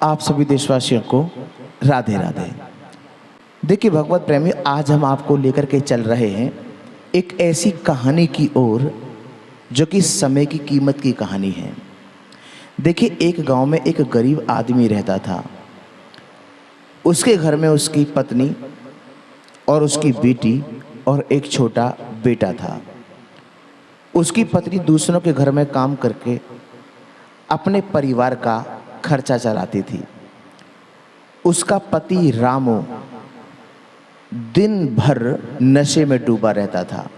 आप सभी देशवासियों को राधे राधे। देखिए भगवत प्रेमी, आज हम आपको लेकर के चल रहे हैं एक ऐसी कहानी की ओर जो कि समय की कीमत की कहानी है। देखिए, एक गांव में एक गरीब आदमी रहता था। उसके घर में उसकी पत्नी और उसकी बेटी और एक छोटा बेटा था। उसकी पत्नी दूसरों के घर में काम करके अपने परिवार का खर्चा चलाती थी। उसका पति रामू दिन भर नशे में डूबा रहता था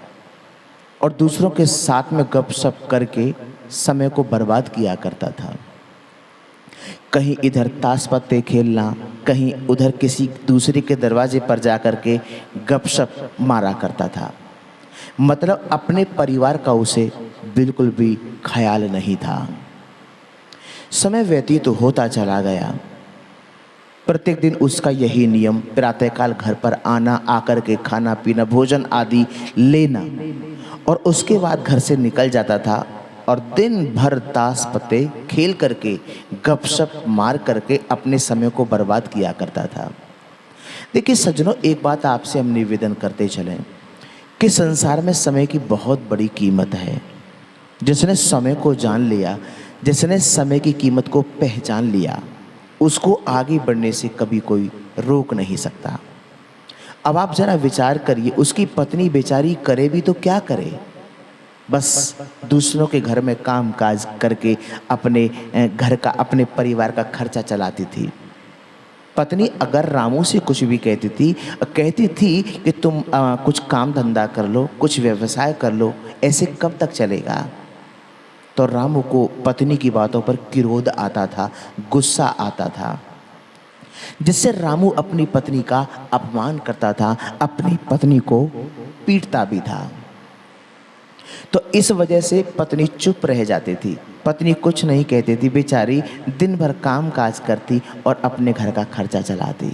और दूसरों के साथ में गपशप करके समय को बर्बाद किया करता था। कहीं इधर ताश पत्ते खेलना, कहीं उधर किसी दूसरे के दरवाजे पर जाकर के गपशप मारा करता था। मतलब अपने परिवार का उसे बिल्कुल भी ख्याल नहीं था। समय व्यतीत होता चला गया। प्रत्येक दिन उसका यही नियम, प्रातःकाल घर पर आना, आकर के खाना पीना, भोजन आदि लेना और उसके बाद घर से निकल जाता था और दिन भर ताश पत्ते खेल करके गपशप मार करके अपने समय को बर्बाद किया करता था। देखिए सज्जनों, एक बात आपसे हम निवेदन करते चलें कि संसार में समय की बहुत बड़ी कीमत है। जिसने समय को जान लिया, जिसने समय की कीमत को पहचान लिया, उसको आगे बढ़ने से कभी कोई रोक नहीं सकता। अब आप जरा विचार करिए, उसकी पत्नी बेचारी करे भी तो क्या करे, बस दूसरों के घर में काम काज करके अपने घर का, अपने परिवार का खर्चा चलाती थी। पत्नी अगर रामू से कुछ भी कहती थी कि तुम कुछ काम धंधा कर लो, कुछ व्यवसाय कर लो, ऐसे कब तक चलेगा। तो रामू को पत्नी की बातों पर क्रोध आता था, गुस्सा आता था, जिससे रामू अपनी पत्नी का अपमान करता था, अपनी पत्नी को पीटता भी था। तो इस वजह से पत्नी चुप रह जाती थी। पत्नी कुछ नहीं कहती थी, बेचारी दिन भर काम काज करती और अपने घर का खर्चा चलाती।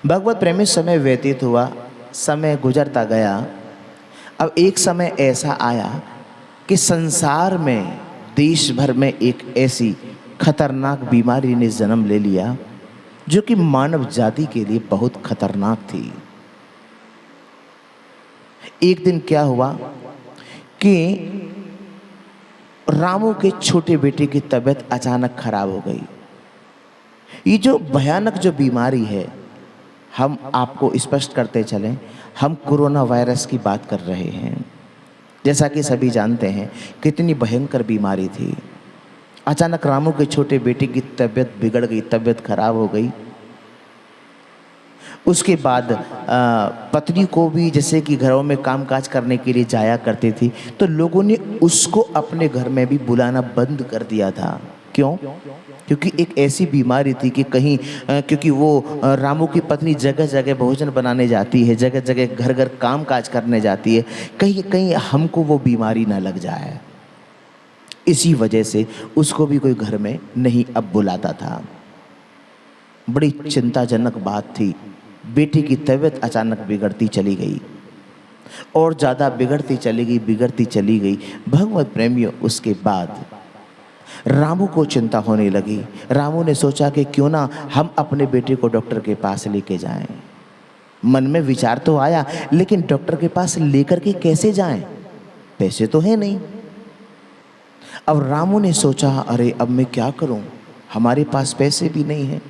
भगवत प्रेमी, समय व्यतीत हुआ, समय गुजरता गया। अब एक समय ऐसा आया कि संसार में, देश भर में एक ऐसी खतरनाक बीमारी ने जन्म ले लिया जो कि मानव जाति के लिए बहुत खतरनाक थी। एक दिन क्या हुआ कि रामू के छोटे बेटे की तबीयत अचानक खराब हो गई। ये जो भयानक जो बीमारी है, हम आपको स्पष्ट करते चलें, हम कोरोना वायरस की बात कर रहे हैं। जैसा कि सभी जानते हैं कितनी भयंकर बीमारी थी। अचानक रामू के छोटे बेटे की तबीयत बिगड़ गई, तबीयत खराब हो गई। उसके बाद पत्नी को भी, जैसे कि घरों में कामकाज करने के लिए जाया करती थी, तो लोगों ने उसको अपने घर में भी बुलाना बंद कर दिया था। क्यों? क्योंकि एक ऐसी बीमारी थी कि कहीं क्योंकि वो रामू की पत्नी जगह जगह भोजन बनाने जाती है, जगह जगह घर घर काम काज करने जाती है, कहीं कहीं हमको वो बीमारी ना लग जाए। इसी वजह से उसको भी कोई घर में नहीं अब बुलाता था। बड़ी चिंताजनक बात थी। बेटी की तबीयत अचानक बिगड़ती चली गई और ज़्यादा बिगड़ती चली गई। भगवत प्रेमियों, उसके बाद रामू को चिंता होने लगी। रामू ने सोचा कि क्यों ना हम अपने बेटे को डॉक्टर के पास लेके जाएं। मन में विचार तो आया, लेकिन डॉक्टर के पास लेकर के कैसे जाएं? पैसे तो है नहीं। अब रामू ने सोचा, अरे अब मैं क्या करूं, हमारे पास पैसे भी नहीं हैं।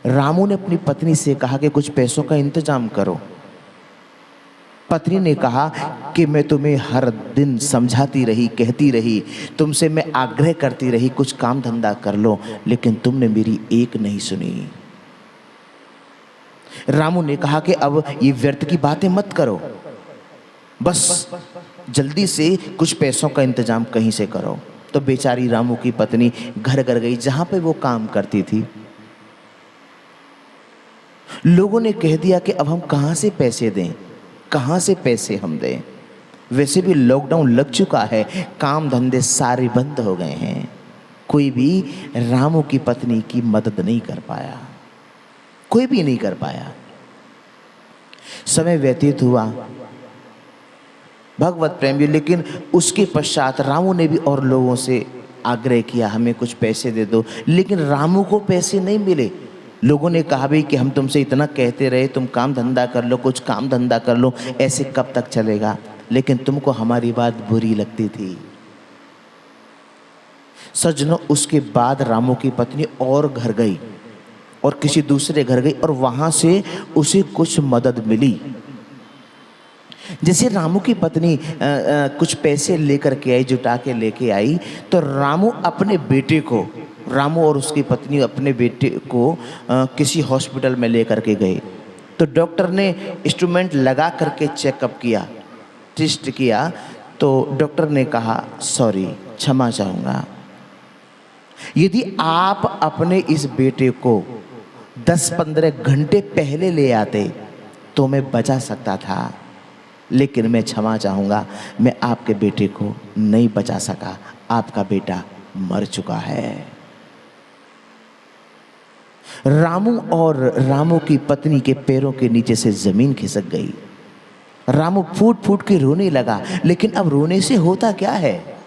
रामू ने अपनी पत्नी से कहा कि कुछ पैसों का इंतजाम करो। पत्नी ने कहा कि मैं तुम्हें हर दिन समझाती रही, कहती रही, तुमसे मैं आग्रह करती रही कुछ काम धंधा कर लो, लेकिन तुमने मेरी एक नहीं सुनी। रामू ने कहा कि अब ये व्यर्थ की बातें मत करो, बस जल्दी से कुछ पैसों का इंतजाम कहीं से करो। तो बेचारी रामू की पत्नी घर घर गई जहां पे वो काम करती थी। लोगों ने कह दिया कि अब हम कहां से पैसे दें, कहां से पैसे हम दें। वैसे भी लॉकडाउन लग चुका है, काम धंधे सारे बंद हो गए हैं। कोई भी रामू की पत्नी की मदद नहीं कर पाया, कोई भी नहीं कर पाया। समय व्यतीत हुआ भगवत प्रेमियों, लेकिन उसके पश्चात रामू ने भी और लोगों से आग्रह किया हमें कुछ पैसे दे दो, लेकिन रामू को पैसे नहीं मिले। लोगों ने कहा भाई कि हम तुमसे इतना कहते रहे, तुम काम धंधा कर लो, कुछ काम धंधा कर लो, ऐसे कब तक चलेगा, लेकिन तुमको हमारी बात बुरी लगती थी। सज्जनों, उसके बाद रामू की पत्नी और घर गई और किसी दूसरे घर गई और वहां से उसे कुछ मदद मिली। जैसे रामू की पत्नी कुछ पैसे लेकर के आई, जुटा के लेके आई, तो रामू अपने बेटे को, रामू और उसकी पत्नी अपने बेटे को किसी हॉस्पिटल में लेकर के गए। तो डॉक्टर ने इंस्ट्रूमेंट लगा करके चेकअप किया, टेस्ट किया, तो डॉक्टर ने कहा सॉरी, क्षमा चाहूँगा, यदि आप अपने इस बेटे को 10-15 घंटे पहले ले आते तो मैं बचा सकता था, लेकिन मैं क्षमा चाहूँगा, मैं आपके बेटे को नहीं बचा सका, आपका बेटा मर चुका है। रामू और रामू की पत्नी के पैरों के नीचे से जमीन खिसक गई। रामू फूट फूट के रोने लगा, लेकिन अब रोने से होता क्या है,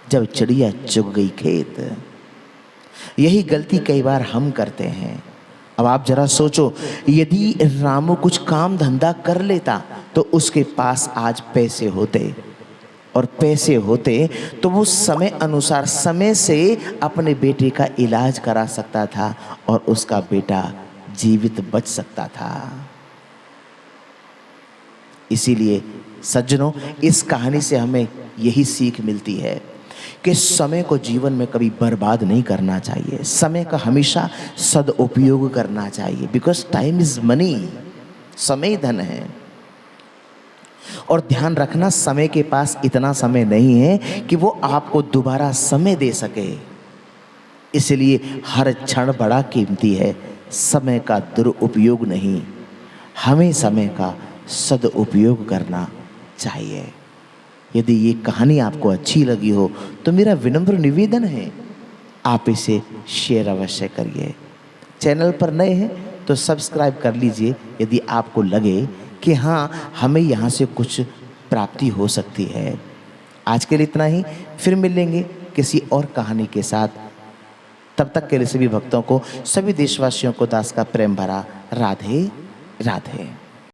जब चिड़िया चुग गई खेत। यही गलती कई बार हम करते हैं। अब आप जरा सोचो, यदि रामू कुछ काम धंधा कर लेता तो उसके पास आज पैसे होते, और पैसे होते तो वो समय अनुसार समय से अपने बेटे का इलाज करा सकता था और उसका बेटा जीवित बच सकता था। इसीलिए सज्जनों, इस कहानी से हमें यही सीख मिलती है कि समय को जीवन में कभी बर्बाद नहीं करना चाहिए, समय का हमेशा सदुपयोग करना चाहिए। बिकॉज टाइम इज मनी, समय धन है। और ध्यान रखना, समय के पास इतना समय नहीं है कि वो आपको दोबारा समय दे सके। इसलिए हर क्षण बड़ा कीमती है, समय का दुरुपयोग नहीं, हमें समय का सदुपयोग करना चाहिए। यदि ये कहानी आपको अच्छी लगी हो तो मेरा विनम्र निवेदन है, आप इसे शेयर अवश्य करिए। चैनल पर नए हैं तो सब्सक्राइब कर लीजिए यदि आपको लगे कि हाँ, हमें यहाँ से कुछ प्राप्ति हो सकती है। आज के लिए इतना ही, फिर मिलेंगे किसी और कहानी के साथ। तब तक के लिए सभी भक्तों को, सभी देशवासियों को दास का प्रेम भरा राधे राधे।